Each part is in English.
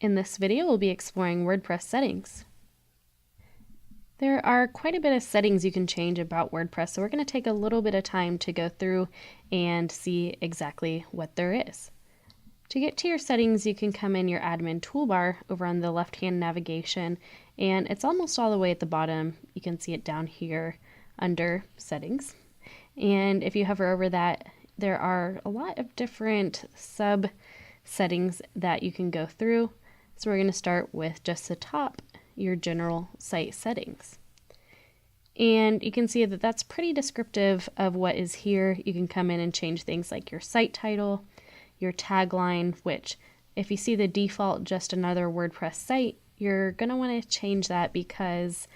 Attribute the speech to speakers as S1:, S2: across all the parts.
S1: In this video, we'll be exploring WordPress settings. There are quite a bit of settings you can change about WordPress, so we're going to take a little bit of time to go through and see exactly what there is. To get to your settings, you can come in your admin toolbar over on the left-hand navigation, and it's almost all the way at the bottom. You can see it down here under settings. And if you hover over that, there are a lot of different sub settings that you can go through. So we're going to start with just the top, your general site settings. And you can see that that's pretty descriptive of what is here. You can come in and change things like your site title, your tagline, which if you see the default just another WordPress site, you're going to want to change that because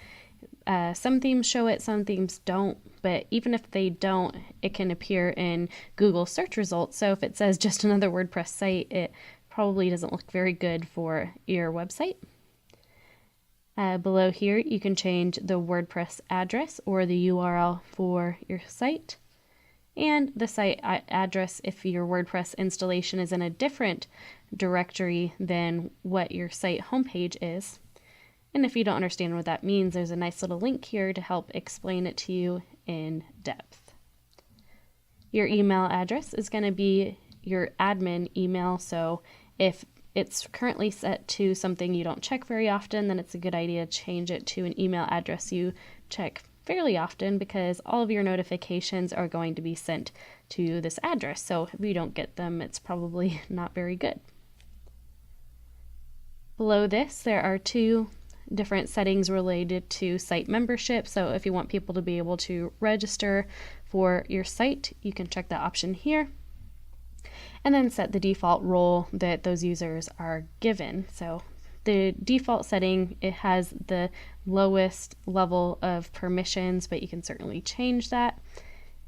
S1: some themes show it, some themes don't, but even if they don't, it can appear in Google search results. So if it says just another WordPress site, it probably doesn't look very good for your website. Below here, you can change the WordPress address or the URL for your site, and the site address if your WordPress installation is in a different directory than what your site homepage is. And if you don't understand what that means, there's a nice little link here to help explain it to you in depth. Your email address is going to be your admin email, so if it's currently set to something you don't check very often, then it's a good idea to change it to an email address you check fairly often, because all of your notifications are going to be sent to this address. So if you don't get them, it's probably not very good. Below this, there are two different settings related to site membership. So if you want people to be able to register for your site, you can check that option here, and then set the default role that those users are given. So the default setting, it has the lowest level of permissions, but you can certainly change that.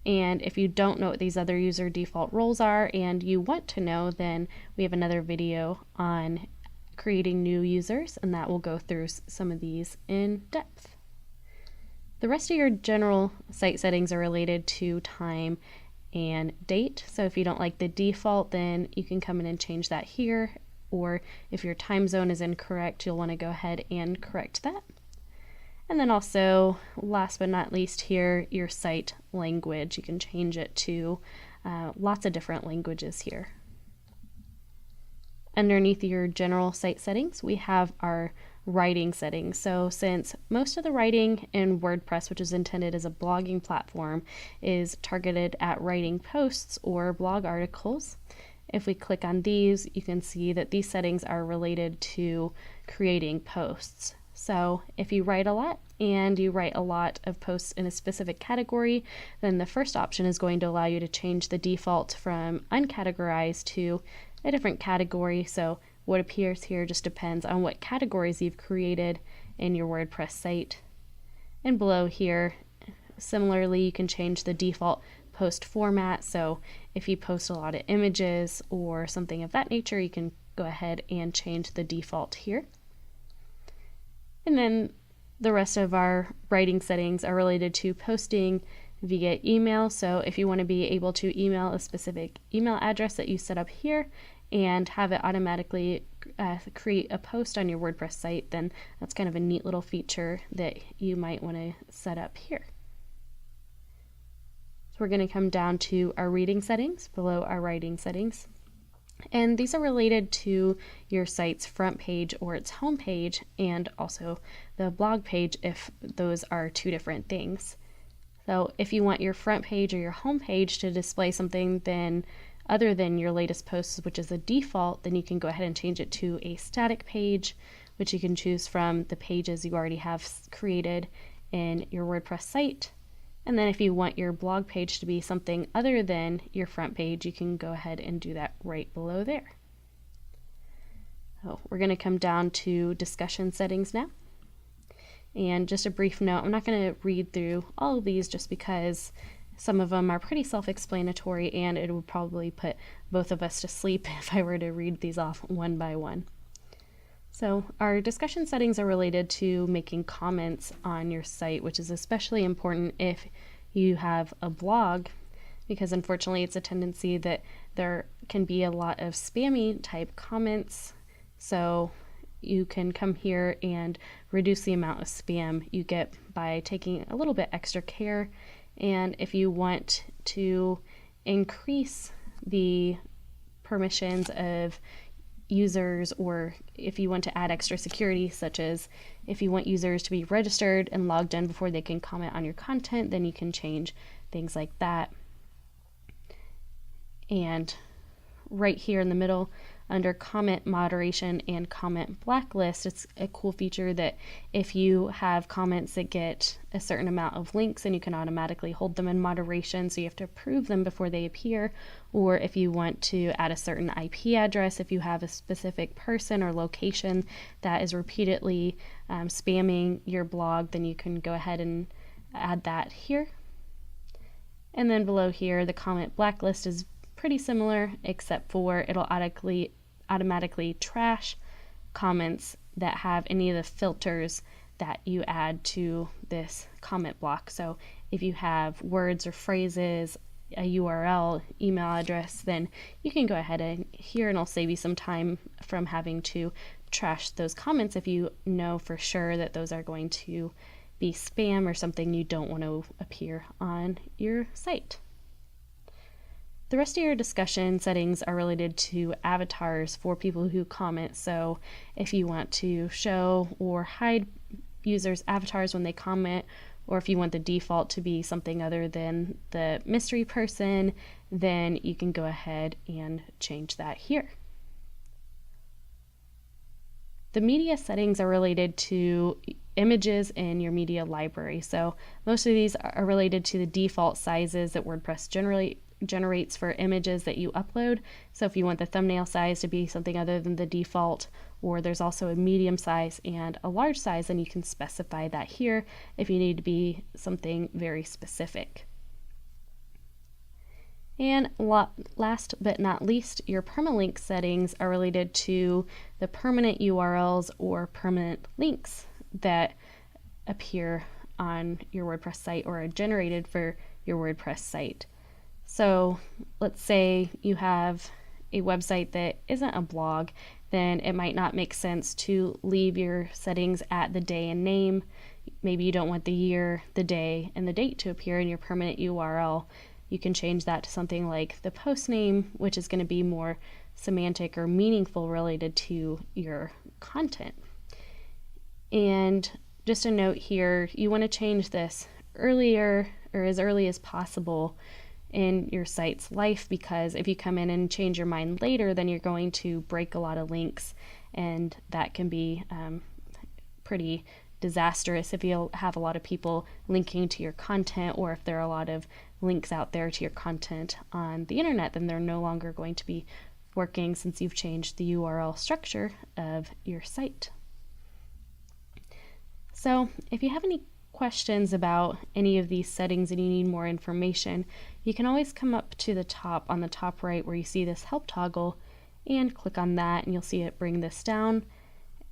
S1: And if you don't know what these other user default roles are and you want to know, then we have another video on creating new users, and that will go through some of these in depth. The rest of your general site settings are related to time and date. So if you don't like the default, then you can come in and change that here, or if your time zone is incorrect, you'll want to go ahead and correct that. And then also, last but not least here, your site language. You can change it to lots of different languages here. Underneath your general site settings, we have our writing settings. So since most of the writing in WordPress, which is intended as a blogging platform, is targeted at writing posts or blog articles, if we click on these, you can see that these settings are related to creating posts. So if you write a lot and you write a lot of posts in a specific category, then the first option is going to allow you to change the default from uncategorized to a different category. So what appears here just depends on what categories you've created in your WordPress site. And below here, similarly, you can change the default post format. So if you post a lot of images or something of that nature, you can go ahead and change the default here. And then the rest of our writing settings are related to posting via email. So if you want to be able to email a specific email address that you set up here and have it automatically create a post on your WordPress site, then that's kind of a neat little feature that you might want to set up here. So we're going to come down to our reading settings below our writing settings. And these are related to your site's front page or its home page, and also the blog page if those are two different things. So if you want your front page or your home page to display something then other than your latest posts, which is a default, then you can go ahead and change it to a static page, which you can choose from the pages you already have created in your WordPress site. And then if you want your blog page to be something other than your front page, you can go ahead and do that right below there. So we're going to come down to discussion settings now. And just a brief note, I'm not going to read through all of these just because some of them are pretty self-explanatory and it would probably put both of us to sleep if I were to read these off one by one. So our discussion settings are related to making comments on your site, which is especially important if you have a blog, because unfortunately it's a tendency that there can be a lot of spammy type comments. So you can come here and reduce the amount of spam you get by taking a little bit extra care. And if you want to increase the permissions of users, or if you want to add extra security, such as if you want users to be registered and logged in before they can comment on your content, then you can change things like that. And right here in the middle, under comment moderation and comment blacklist, it's a cool feature that if you have comments that get a certain amount of links, then you can automatically hold them in moderation, so you have to approve them before they appear. Or if you want to add a certain IP address, if you have a specific person or location that is repeatedly spamming your blog, then you can go ahead and add that here. And then below here, the comment blacklist is pretty similar, except for it'll automatically trash comments that have any of the filters that you add to this comment block. So if you have words or phrases, a URL, email address, then you can go ahead and here, and it'll save you some time from having to trash those comments if you know for sure that those are going to be spam or something you don't want to appear on your site. The rest of your discussion settings are related to avatars for people who comment. So if you want to show or hide users' avatars when they comment, or if you want the default to be something other than the mystery person, then you can go ahead and change that here. The media settings are related to images in your media library. So most of these are related to the default sizes that WordPress generates for images that you upload. So if you want the thumbnail size to be something other than the default, or there's also a medium size and a large size, then you can specify that here if you need to be something very specific. And last but not least, your permalink settings are related to the permanent URLs or permanent links that appear on your WordPress site or are generated for your WordPress site. So let's say you have a website that isn't a blog, then it might not make sense to leave your settings at the day and name. Maybe you don't want the year, the day, and the date to appear in your permanent URL. You can change that to something like the post name, which is going to be more semantic or meaningful related to your content. And just a note here, you want to change this earlier or as early as possible in your site's life, because if you come in and change your mind later, then you're going to break a lot of links, and that can be pretty disastrous if you have a lot of people linking to your content, or if there are a lot of links out there to your content on the internet, then they're no longer going to be working since you've changed the URL structure of your site. So if you have any questions about any of these settings and you need more information, you can always come up to the top on the top right where you see this help toggle and click on that, and you'll see it bring this down,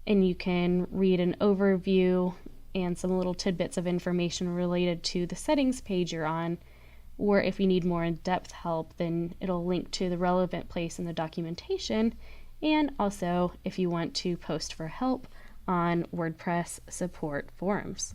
S1: and you can read an overview and some little tidbits of information related to the settings page you're on. Or if you need more in-depth help, then it'll link to the relevant place in the documentation, and also if you want to post for help on WordPress support forums.